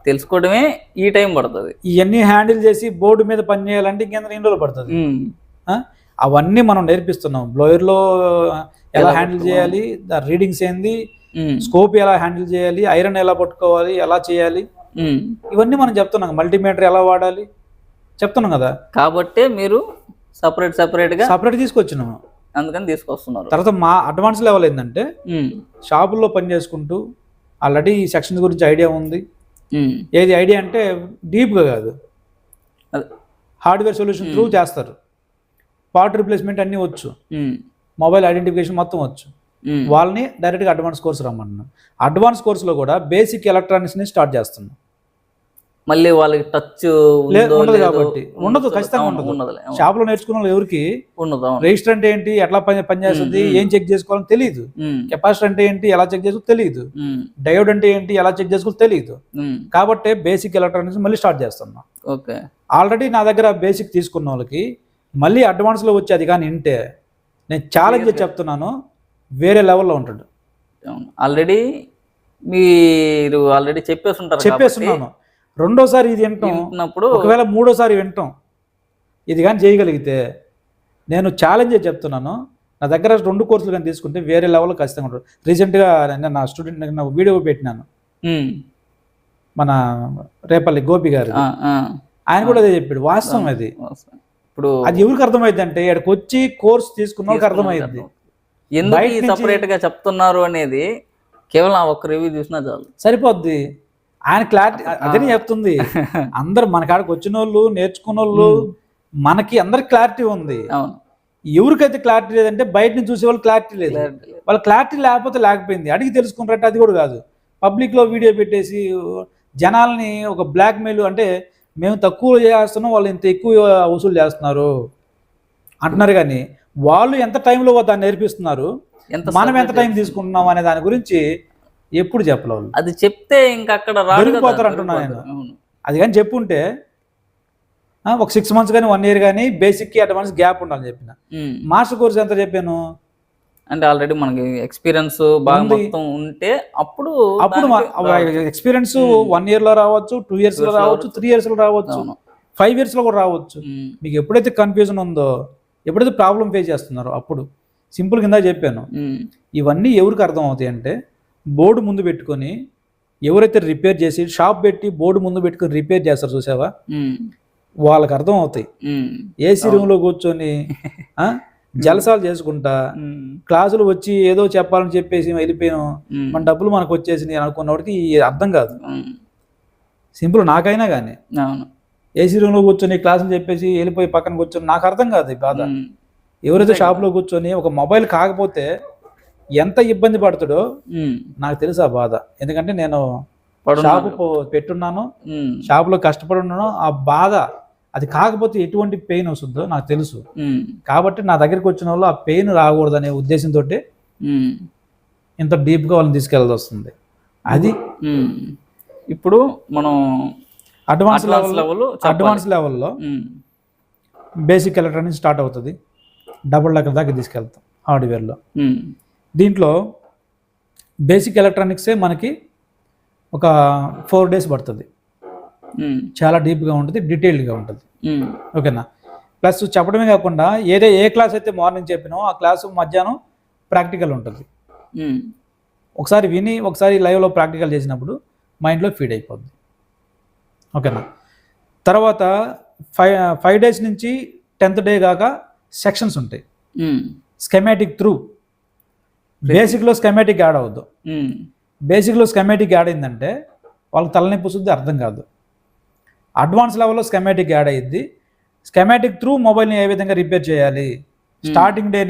తెలుసుకోవడమే ఈ టైం పడుతుంది. ఇవన్నీ హ్యాండిల్ చేసి బోర్డు మీద పని చేయాలంటే ఇంకెంత 2 రోజులు పడుతుంది. అవన్నీ మనం నేర్పిస్తున్నాం. బ్లోయర్లో ఎలా హ్యాండిల్ చేయాలి, రీడింగ్స్ ఏంది, స్కోప్ ఎలా హ్యాండిల్ చేయాలి, ఐరన్ ఎలా పట్టుకోవాలి, ఎలా చేయాలి, ఇవన్నీ మనం చెప్తున్నాం. మల్టీమీటర్ ఎలా వాడాలి చెప్తున్నాం కదా. కాబట్టి మీరు సపరేట్ తీసుకొచ్చినాము, అందుకని తీసుకొస్తున్నారు. తర్వాత మా అడ్వాన్స్ లెవెల్ ఏంటంటే షాపుల్లో పని చేసుకుంటూ ఆల్రెడీ ఈ సెక్షన్ గురించి ఐడియా ఉంది. ఏది ఐడియా అంటే డీప్గా కాదు, హార్డ్వేర్ సొల్యూషన్ త్రూ చేస్తారు. పార్ట్ రీప్లేస్మెంట్ అన్నీ వచ్చు, మొబైల్ ఐడెంటిఫికేషన్ మొత్తం వచ్చు. వాళ్ళని డైరెక్ట్గా అడ్వాన్స్ కోర్స్ రమ్మన్నాం. అడ్వాన్స్ కోర్సులో కూడా బేసిక్ ఎలక్ట్రానిక్స్ని స్టార్ట్ చేస్తున్నాం. మళ్ళీ వాళ్ళకి టచ్ ఉండదు కాబట్టి ఉండదు, ఖచ్చితంగా ఉండదు. షాప్లో నేర్చుకున్న వాళ్ళు ఎవరికి ఉండదు. రిజిస్టర్ అంటే ఏంటి, ఎట్లా పనిచేస్తుంది, ఏం చెక్ చేసుకోవాలని తెలియదు. కెపాసిటర్ అంటే ఏంటి, ఎలా చెక్ చేసుకోవాలి తెలియదు. డయోడ్ అంటే ఏంటి, ఎలా చెక్ చేసుకోవాలి తెలియదు. కాబట్టి బేసిక్ ఎలక్ట్రానిక్స్ మళ్ళీ స్టార్ట్ చేస్తున్నాం. ఓకే. ఆల్రెడీ నా దగ్గర బేసిక్ తీసుకున్న వాళ్ళకి మళ్ళీ అడ్వాన్స్లో వచ్చి అది కానీ వింటే నేను ఛాలెంజ్ చెప్తున్నాను, వేరే లెవెల్లో ఉంటాడు. ఆల్రెడీ మీరు ఆల్రెడీ చెప్పేస్తున్నాను. రెండోసారి ఇది వింటాం, ఒకవేళ మూడోసారి వింటాం, ఇది కానీ చేయగలిగితే నేను ఛాలెంజ్ చెప్తున్నాను. నా దగ్గర 2 కోర్సులు కానీ తీసుకుంటే వేరే లెవెల్లో ఖచ్చితంగా ఉంటారు. రీసెంట్గా నా స్టూడెంట్ నా వీడియో పెట్టినాను, మన రేపల్లి గోపి గారు, ఆయన కూడా అదే చెప్పాడు. వాస్తవం అది. ఇప్పుడు అది ఎవరికి అర్థమైంది అంటే ఇక్కడికి వచ్చి కోర్స్ తీసుకున్న వాళ్ళకి అర్థమైంది. ఎందుకు సపరేట్ గా చెప్తున్నారు అనేది కేవలం ఆ ఒక్క రివ్యూ చూసినా చాలు, సరిపోద్ది. ఆయన క్లారిటీ అదే చెప్తుంది. అందరు మన కాడికి వచ్చిన వాళ్ళు, నేర్చుకున్న వాళ్ళు, మనకి అందరికి క్లారిటీ ఉంది. ఎవరికైతే క్లారిటీ లేదంటే బయట నుంచి చూసే వాళ్ళు క్లారిటీ లేదు. వాళ్ళ క్లారిటీ లేకపోయింది, అడిగి తెలుసుకున్నట్టు అది కూడా కాదు. పబ్లిక్లో వీడియో పెట్టేసి జనాల్ని ఒక బ్లాక్మెయిల్, అంటే మేము తక్కువ చేస్తున్నాం, వాళ్ళు ఇంత ఎక్కువ వసూలు చేస్తున్నారు అంటున్నారు. కానీ వాళ్ళు ఎంత టైంలో దాన్ని నేర్పిస్తున్నారు, మనం ఎంత టైం తీసుకుంటున్నాం అనే దాని గురించి ఎప్పుడు చెప్పలేదు. అది చెప్తే ఇంకా అక్కడ దొరికిపోతారు అంటున్నా నేను. అది కానీ చెప్పుంటే ఒక 6 months కానీ 1 year కానీ బేసిక్కి అడ్వాన్స్ గ్యాప్ ఉండాలని చెప్పిన. మాస్టర్ కోర్స్ ఎంత చెప్పాను అంటే ఆల్రెడీ మనకి ఎక్స్పీరియన్స్ బాగా మొత్తం ఉంటే అప్పుడు ఎక్స్పీరియన్స్ 1 year లో రావచ్చు, 2 years లో రావచ్చు, 3 years లో రావచ్చు, 5 years లో కూడా రావచ్చు. మీకు ఎప్పుడైతే కన్ఫ్యూజన్ ఉందో, ఎప్పుడైతే ప్రాబ్లం ఫేస్ చేస్తున్నారో అప్పుడు సింపుల్ కింద చెప్పాను. ఇవన్నీ ఎవరికి అర్థం అవుతాయి అంటే బోర్డు ముందు పెట్టుకొని ఎవరైతే రిపేర్ చేసి షాప్ పెట్టి బోర్డు ముందు పెట్టుకొని రిపేర్ చేస్తారు చూసావా, వాళ్ళకి అర్థం అవుతాయి. ఏసీ రూమ్లో కూర్చొని జలసాలు చేసుకుంటా క్లాసులు వచ్చి ఏదో చెప్పాలని చెప్పేసి వెళ్ళిపోయాను, మన డబ్బులు మనకు వచ్చేసి నేను అనుకున్నవాడికి అర్థం కాదు. సింపుల్ నాకైనా కానీ ఏసీ రూమ్లో కూర్చొని క్లాసులు చెప్పేసి వెళ్ళిపోయి పక్కన కూర్చొని నాకు అర్థం కాదు ఈ బాధ. ఎవరైతే షాప్లో కూర్చొని ఒక మొబైల్ కాకపోతే ఎంత ఇబ్బంది పడుతాడో నాకు తెలుసు ఆ బాధ. ఎందుకంటే నేను షాపు పెట్టున్నాను, షాపులో కష్టపడి ఉన్నాను. ఆ బాధ అది కాకపోతే ఎటువంటి పెయిన్ వస్తుందో నాకు తెలుసు. కాబట్టి నా దగ్గరికి వచ్చిన వాళ్ళు ఆ పెయిన్ రాకూడదనే ఉద్దేశంతో ఇంత డీప్గా వాళ్ళని తీసుకెళ్ళాల్సి వస్తుంది. అది ఇప్పుడు మనం అడ్వాన్స్ లెవెల్లో బేసిక్ ఎలక్ట్రానిక్స్ స్టార్ట్ అవుతుంది, డబుల్ డెక్కర్ దాకా తీసుకెళ్తాం హార్డ్వేర్లో. దీంట్లో బేసిక్ ఎలక్ట్రానిక్సే మనకి ఒక 4 days పడుతుంది. చాలా డీప్గా ఉంటుంది, డీటెయిల్డ్గా ఉంటుంది. ఓకేనా? ప్లస్ చెప్పడమే కాకుండా ఏ క్లాస్ అయితే మార్నింగ్ చెప్పినో ఆ క్లాసు మధ్యాహ్నం ప్రాక్టికల్ ఉంటుంది. ఒకసారి విని ఒకసారి లైవ్లో ప్రాక్టికల్ చేసినప్పుడు మైండ్లో ఫీడ్ అయిపోద్ది. ఓకేనా? తర్వాత 5 days నుంచి 10th day కాక సెక్షన్స్ ఉంటాయి. స్కెమాటిక్ త్రూ బేసిక్లో స్కెమాటిక్ యాడ్ అవ్వద్దు. బేసిక్లో స్కెమాటిక్ యాడ్ అయిందంటే వాళ్ళకి తలనొప్పి వస్తుంది, అర్థం కాదు. అడ్వాన్స్ లెవెల్లో స్కెమాటిక్ యాడ్ అయ్యింది. స్కెమాటిక్ త్రూ మొబైల్ని ఏ విధంగా రిపేర్ చేయాలి, స్టార్టింగ్ డే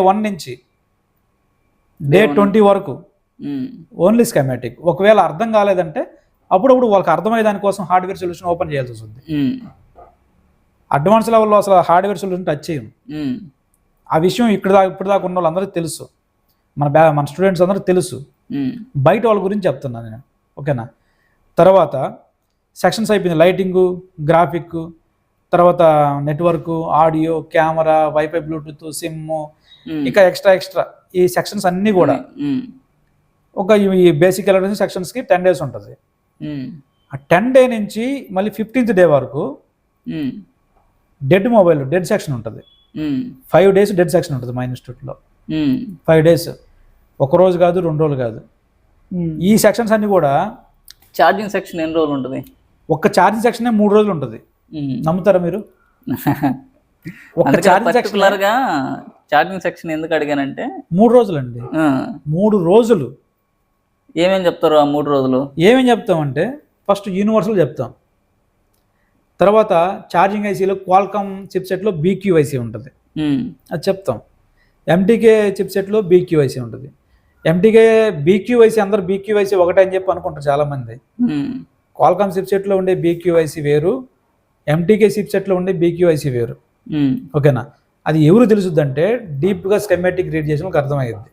1 నుంచి డే 20 వరకు ఓన్లీ స్కెమాటిక్. ఒకవేళ అర్థం కాలేదంటే అప్పుడప్పుడు వాళ్ళకి అర్థమయ్యే దానికోసం హార్డ్వేర్ సొల్యూషన్ ఓపెన్ చేయాల్సి వస్తుంది. అడ్వాన్స్ లెవెల్లో అసలు హార్డ్వేర్ సొల్యూషన్ టచ్ చేయం. ఆ విషయం ఇప్పుడు దాకా ఉన్న వాళ్ళందరికీ తెలుసు, మన స్టూడెంట్స్ అందరికీ తెలుసు. బయట వాళ్ళ గురించి చెప్తున్నాను నేను. ఓకేనా? తర్వాత సెక్షన్స్ అయిపోయింది, లైటింగు, గ్రాఫిక్, తర్వాత network, audio, camera, wifi, Bluetooth, SIM, ఇంకా ఎక్స్ట్రా ఈ సెక్షన్స్ అన్నీ కూడా ఒక ఈ బేసిక్ ఎలక్ట్రానిక్స్ సెక్షన్స్కి 10 days ఉంటుంది. ఆ 10 day నుంచి మళ్ళీ 15th day వరకు డెడ్ మొబైల్, డెడ్ సెక్షన్ ఉంటుంది. 5 days డెడ్ సెక్షన్ ఉంటుంది మా ఇన్స్టిట్యూట్లో. 5 days, ఒక రోజు కాదు, 2 రోజులు కాదు. ఈ సెక్షన్స్ అన్ని కూడా. ఛార్జింగ్ సెక్షన్ ఎన్ని రోజులు ఉంటుంది? ఒక్క ఛార్జింగ్ సెక్షన్ 3 రోజులు ఉంటుంది. నమ్ముతారా మీరు? ఛార్జింగ్ సెక్షన్ ఎందుకు అడిగానంటే 3 రోజులు అండి. 3 రోజులు ఏమేం చెప్తారు? ఆ 3 రోజులు ఏమేం చెప్తామంటే ఫస్ట్ యూనివర్సల్ చెప్తాం, తర్వాత ఛార్జింగ్ ఐసీలో క్వాల్కామ్ చిప్సెట్లో BQIC ఉంటుంది, అది చెప్తాం. MTK చిప్సెట్లో BQIC ఉంటుంది. MTK BQIC అందరు BQIC ఒకటే అని చెప్పి అనుకుంటారు చాలామంది. క్వాల్కామ్ చిప్సెట్లో ఉండే BQIC వేరు, MTK చిప్సెట్లో ఉండే BQIC వేరు. ఓకేనా? అది ఎవరు తెలుసుద్దంటే డీప్గా స్కెమాటిక్ రీడ్ చేసిన వాళ్ళకి అర్థమయ్యేది.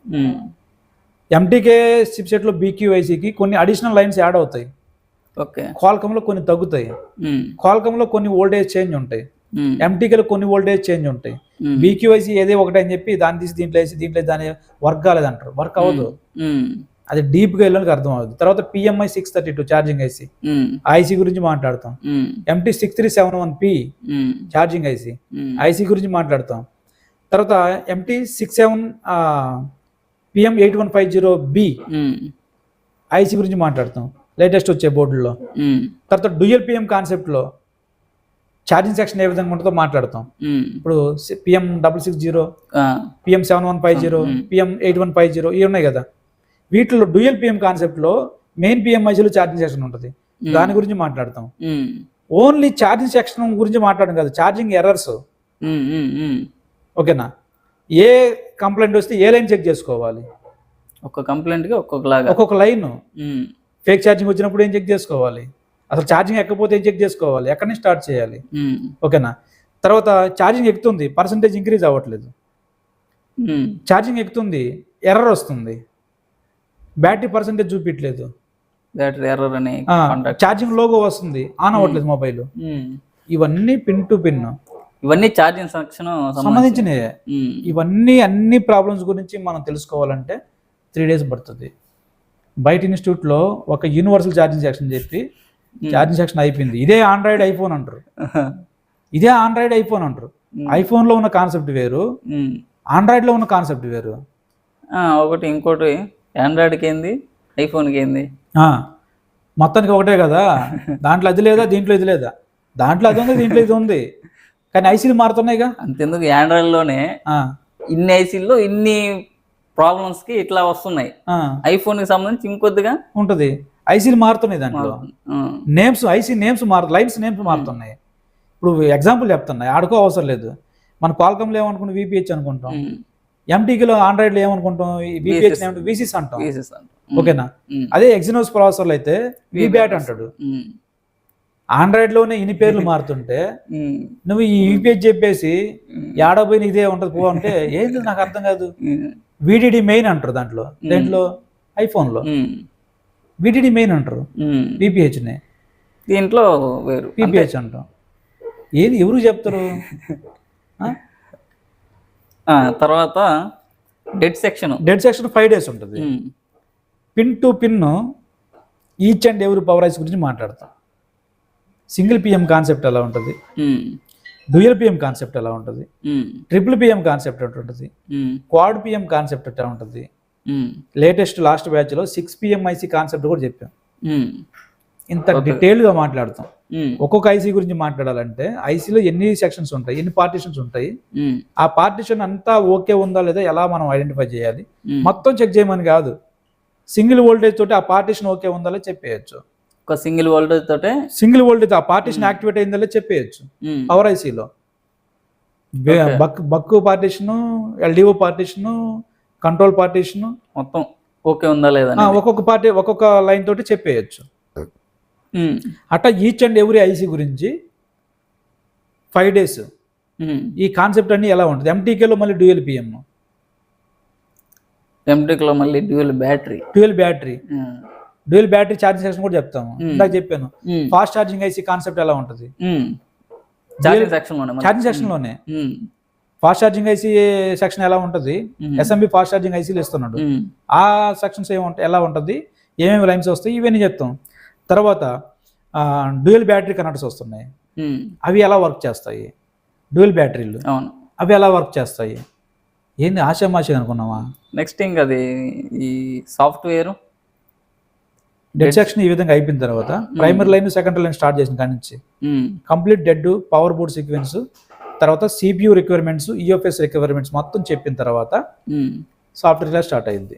MTK చిప్సెట్లో BQICకి కొన్ని అడిషనల్ లైన్స్ యాడ్ అవుతాయి, క్వాల్కామ్లో కొన్ని తగ్గుతాయి, క్వాల్కామ్లో కొన్ని వోల్టేజ్ చేంజ్ ఉంటాయి, ఎంటీకేలో కొన్ని వోల్టేజ్ చేంజ్ ఉంటాయి. బీక్యూఐసి ఏదే ఒకటే అని చెప్పి దాన్ని తీసి దీంట్లో వేసి దీంట్లో దాని వర్క్ కాలేదంటారు. వర్క్ అవ్వదు, అది డీప్గా వెళ్ళడానికి అర్థం అవుతుంది. తర్వాత పిఎంఐ 632 ఛార్జింగ్ ఐసి, ఐసీ గురించి మాట్లాడతాం. MT 6371P charging IC, IC గురించి మాట్లాడతాం. తర్వాత MT 67 PM 8150B ఐసీ గురించి మాట్లాడతాం, లేటెస్ట్ వచ్చే బోర్డుల్లో. తర్వాత డ్యూయల్ పిఎం కాన్సెప్ట్లో ఛార్జింగ్ సెక్షన్ ఏ విధంగా ఉంటుందో మాట్లాడతాం. ఇప్పుడు PM 660, PM 7150, PM 8150 ఇవి ఉన్నాయి కదా. వీటిలో డ్యూయల్ పిఎం కాన్సెప్ట్లో మెయిన్ పిఎంఐసీలో ఛార్జింగ్ సెక్షన్ ఉంటుంది, దాని గురించి మాట్లాడతాం. ఓన్లీ ఛార్జింగ్ సెక్షన్ గురించి మాట్లాడడం కాదు, ఛార్జింగ్ ఎర్రర్స్. ఓకేనా, ఏ కంప్లైంట్ వస్తే ఏ లైన్ చెక్ చేసుకోవాలి, ఒక్క కంప్లైంట్కి ఒక్కొక్క లైన్. ఫేక్ ఛార్జింగ్ వచ్చినప్పుడు ఏం చెక్ చేసుకోవాలి, అసలు ఛార్జింగ్ ఎక్కకపోతే ఏం చెక్ చేసుకోవాలి, ఎక్కడి నుంచి స్టార్ట్ చేయాలి. ఓకేనా, తర్వాత ఛార్జింగ్ ఎక్కుతుంది, పర్సంటేజ్ ఇంక్రీజ్ అవ్వట్లేదు. ఛార్జింగ్ ఎక్కుతుంది, ఎర్రర్ వస్తుంది, బ్యాటరీ పర్సంటేజ్ చూపించలేదు, బ్యాటరీ ఎర్రర్ అని, ఛార్జింగ్ లోగో వస్తుంది, ఆన్ అవ్వట్లేదు మొబైల్. ఇవన్నీ పిన్ టు పిన్, ఇవన్నీ ఛార్జింగ్ సెక్షన్ సంబంధించినవి. ఇవన్నీ అన్ని ప్రాబ్లమ్స్ గురించి మనం తెలుసుకోవాలంటే 3 days పడుతుంది. బయట ఇన్స్టిట్యూట్లో ఒక యూనివర్సల్ ఛార్జింగ్ సెక్షన్ చెప్పి ఛార్జింగ్ సెక్షన్ అయిపోయింది. ఇదే ఆండ్రాయిడ్ ఐఫోన్ అంటారు, ఇదే ఆండ్రాయిడ్ ఐఫోన్ అంటారు. ఐఫోన్లో ఉన్న కాన్సెప్ట్ వేరు, ఆండ్రాయిడ్లో ఉన్న కాన్సెప్ట్ వేరు. ఒకటి ఇంకోటి, ఆండ్రాయిడ్కి ఏంది, ఐఫోన్కి ఏంది, మొత్తానికి ఒకటే కదా. దాంట్లో అది లేదా, దీంట్లో ఇది లేదా, దాంట్లో అది ఉంది, దీంట్లో ఇది ఉంది, కానీ ఐసీలు మారుతున్నాయిగా. అంతెందుకు, ఆండ్రాయిడ్లోనే ఇన్ని ఐసీల్లో ఇన్ని ప్రాబ్లమ్స్కి ఇట్లా వస్తున్నాయి. ఐఫోన్కి సంబంధించి ఇంకొద్దిగా ఉంటుంది, ఐసీలు మారుతున్నాయి. దాంట్లో names, IC names lines names మారుతున్నాయి. ఇప్పుడు ఎగ్జాంపుల్ చెప్తున్నాయి, ఆడుకో అవసరం లేదు. మన క్వాల్కమ్లో ఏమనుకుంటాం, VPH అనుకుంటాం. MTKలో ఆండ్రాయిడ్లో ఏమనుకుంటాం, VPH VCS అంటాం. ఓకేనా, అదే ఎగ్జినోస్ ప్రాసెసర్లు అయితే VBAT అంటాడు. ఆండ్రాయిడ్లోనే ఇన్ని పేర్లు మారుతుంటే నువ్వు ఈ VPH చెప్పేసి ఏడబోయిన ఇదే ఉంటుంది పో అంటే ఏంటి, నాకు అర్థం కాదు. VDD మెయిన్ అంటారు దాంట్లో, దేంట్లో ఐఫోన్లో VDD మెయిన్ అంటారు, VPHని దీంట్లో వేరు VPH అంటాం. ఏది ఎవరు చెప్తారు? తర్వాత డెడ్ సెక్షన్ 5 days ఉంటుంది. Pin to pin each and ఎవరి పవర్ ఐస్ గురించి మాట్లాడతాం. సింగిల్ పిఎం కాన్సెప్ట్ ఎలా ఉంటుంది, డ్యూయల్ పిఎం కాన్సెప్ట్ ఎలా ఉంటుంది, ట్రిపుల్ పిఎం కాన్సెప్ట్ ఎట్లా ఉంటుంది, క్వాడ్ పిఎం కాన్సెప్ట్ ఎట్లా ఉంటుంది. లేటెస్ట్ లాస్ట్ బ్యాచ్లో 6 PM ఐసీ కాన్సెప్ట్ కూడా చెప్పాం. ఇంత డీటెయిల్గా మాట్లాడతాం. ఒక్కొక్క ఐసీ గురించి మాట్లాడాలంటే ఐసీలో ఎన్ని సెక్షన్స్ ఉంటాయి, ఎన్ని పార్టిషన్స్ ఉంటాయి, ఆ పార్టిషన్ అంతా ఓకే ఉందా లేదా ఎలా మనం ఐడెంటిఫై చేయాలి. మొత్తం చెక్ చేయమని కాదు, సింగిల్ వోల్టేజ్ తోటి ఆ పార్టిషన్ ఓకే ఉందా చెప్పేయచ్చు. ఒక సింగిల్ వోల్టేజ్ ఆ పార్టిషన్ యాక్టివేట్ అయిందా చెప్పేయచ్చు. పవర్ ఐసీలో buck partition, LDO partition, control partition మొత్తం ఓకే ఉందా లేదా ఒక్కొక్క లైన్ తోటి చెప్పేయచ్చు. అట్లా ఈచ్ అండ్ ఎవ్రీ ఐసీ గురించి 5 days ఈ కాన్సెప్ట్ అన్ని ఎలా ఉంటుంది. MTKలో మళ్ళీ dual PM, dual battery charging section కూడా చెప్తాము. ఇందాక చెప్పాను ఫాస్ట్ ఛార్జింగ్ ఐసీ కాన్సెప్ట్ ఎలా ఉంటుంది, ఛార్జింగ్ సెక్షన్ లోనే ఫాస్ట్ ఛార్జింగ్ ఐసీ సెక్షన్ ఎలా ఉంటుంది, SMB ఫాస్ట్ ఛార్జింగ్ ఐసీలు ఇస్తున్నాడు, ఆ సెక్షన్స్ ఏముంటాయి, ఎలా ఉంటుంది, ఏమేమి లైన్స్ వస్తాయి, ఇవన్నీ చెప్తాం. తర్వాత డ్యూయల్ బ్యాటరీ కనెక్టర్స్ వస్తున్నాయి, అవి ఎలా వర్క్ చేస్తాయి, డ్యూయల్ బ్యాటరీలు అవి ఎలా వర్క్ చేస్తాయి, ఏంది ఆశామాషి అనుకున్నావా. నెక్స్ట్ ఇంకా అది ఈ సాఫ్ట్వేర్ డెడ్ సెక్షన్ ఈ విధంగా అయిపోయిన తర్వాత primary line secondary line start చేసిన కాడి నుంచి complete dead power board sequence, తర్వాత CPU రిక్వైర్మెంట్స్, EFS రిక్వైర్మెంట్స్ మొత్తం చెప్పిన తర్వాత సాఫ్ట్వేర్ క్లాస్ స్టార్ట్ అయింది.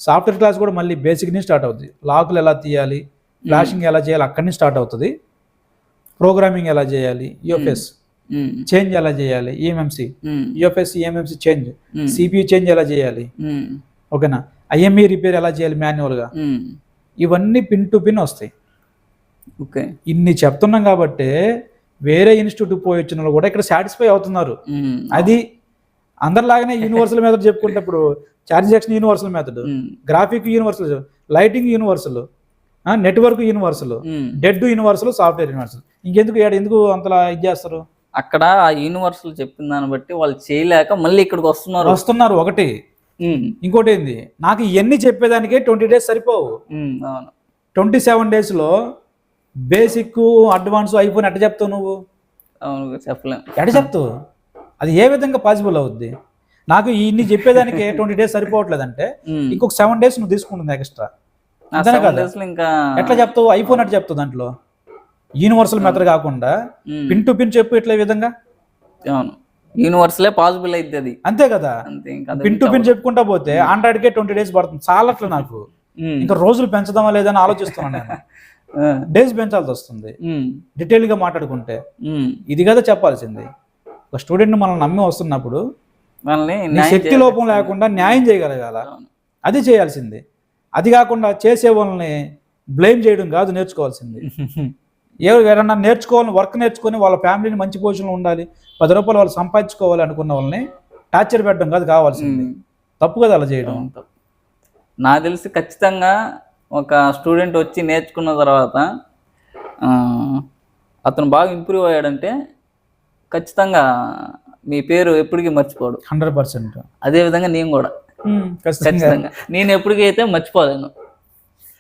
సాఫ్ట్వేర్ క్లాస్ కూడా మళ్ళీ బేసిక్ నుంచి స్టార్ట్ అవుతుంది. లాకులు ఎలా తీయాలి, ఫ్లాషింగ్ ఎలా చేయాలి అక్కడి నుంచి స్టార్ట్ అవుతుంది. ప్రోగ్రామింగ్ ఎలా చేయాలి, EFS చేంజ్ ఎలా చేయాలి, EMMC EFS EMMC change, CPU change ఎలా చేయాలి, ఓకేనా, IME రిపేర్ ఎలా చేయాలి మాన్యువల్గా, ఇవన్నీ పిన్ టు పిన్ వస్తాయి. ఓకే, ఇన్ని చెప్తున్నాం కాబట్టి వేరే ఇన్స్టిట్యూట్ పోయి వచ్చిన వాళ్ళు కూడా ఇక్కడ సాటిస్ఫై అవుతున్నారు. అది అందరిలాగానే యూనివర్సల్ మెథడ్ చెప్పుకుంటే ఇప్పుడు charging section universal method, graphic universal, lighting universal, network universal, dead universal, software universal. ఇంకెందుకు ఎందుకు అంతలా ఇది చేస్తారు, అక్కడ ఆ యూనివర్సల్ చెప్పిన దాన్ని బట్టి వాళ్ళు చేయలేక మళ్ళీ ఇక్కడికి వస్తున్నారు ఒకటి. ఇంకోటి ఏంది, నాకు ఇవన్నీ చెప్పేదానికే 20 days సరిపోవు. అవును, 27 daysలో బేసిక్ అడ్వాన్స్ అయిపోయిన ఎట్ట చెప్తావు నువ్వు? అవును, చెప్పలేం. ఎట్ట చెప్తావు? అది ఏ విధంగా పాసిబుల్ అవుద్ది? నాకు ఇన్ని చెప్పేదానికే 20 days సరిపోవట్లేదంటే ఇంకొక 7 days నువ్వు తీసుకుంటుంది ఎక్స్ట్రా. అంతే కదా? ఇంకా ఎట్లా చెప్తావు? అయిపోయినట్టు చెప్తావు. దాంట్లో యూనివర్సల్ మెథడ్ కాకుండా పిన్ టు పిన్ చెప్పు ఇట్లా విధంగా. అవును, యూనివర్సలే పాసిబుల్ అయితే అది. అంతే కదా? పిన్ టు పిన్ చెప్పుకుంటా పోతే ఆండ్రాయిడ్కే 20 days పడుతుంది. చాలా అట్లా నాకు ఇంకా రోజులు పెంచదామా లేదని ఆలోచిస్తున్నాను నేను. డేస్ పెంచాల్సి వస్తుంది డీటెయిల్ గా మాట్లాడుకుంటే. ఇది కదా చెప్పాల్సింది. ఒక స్టూడెంట్ మనం నమ్మి వస్తున్నప్పుడు శక్తి లోపం లేకుండా న్యాయం చేయగలగాల, అది చేయాల్సింది. అది కాకుండా చేసే వాళ్ళని బ్లేమ్ చేయడం కాదు నేర్చుకోవాల్సింది. ఎవరన్నా నేర్చుకోవాలని వర్క్ నేర్చుకొని వాళ్ళ ఫ్యామిలీని మంచి పొజిషన్లో ఉండాలి, 10 రూపాయలు వాళ్ళు సంపాదించుకోవాలి అనుకున్న వాళ్ళని టార్చర్ పెట్టడం కాదు కావాల్సింది. తప్పు కదా అలా చేయడం. నాకు తెలిసి ఖచ్చితంగా ఒక స్టూడెంట్ వచ్చి నేర్చుకున్న తర్వాత అతను బాగా ఇంప్రూవ్ అయ్యాడంటే ఖచ్చితంగా మీ పేరు ఎప్పటికీ మర్చిపోడు. 100%. అదేవిధంగా నేను కూడా ఖచ్చితంగా నేను ఎప్పటికైతే మర్చిపోలేను.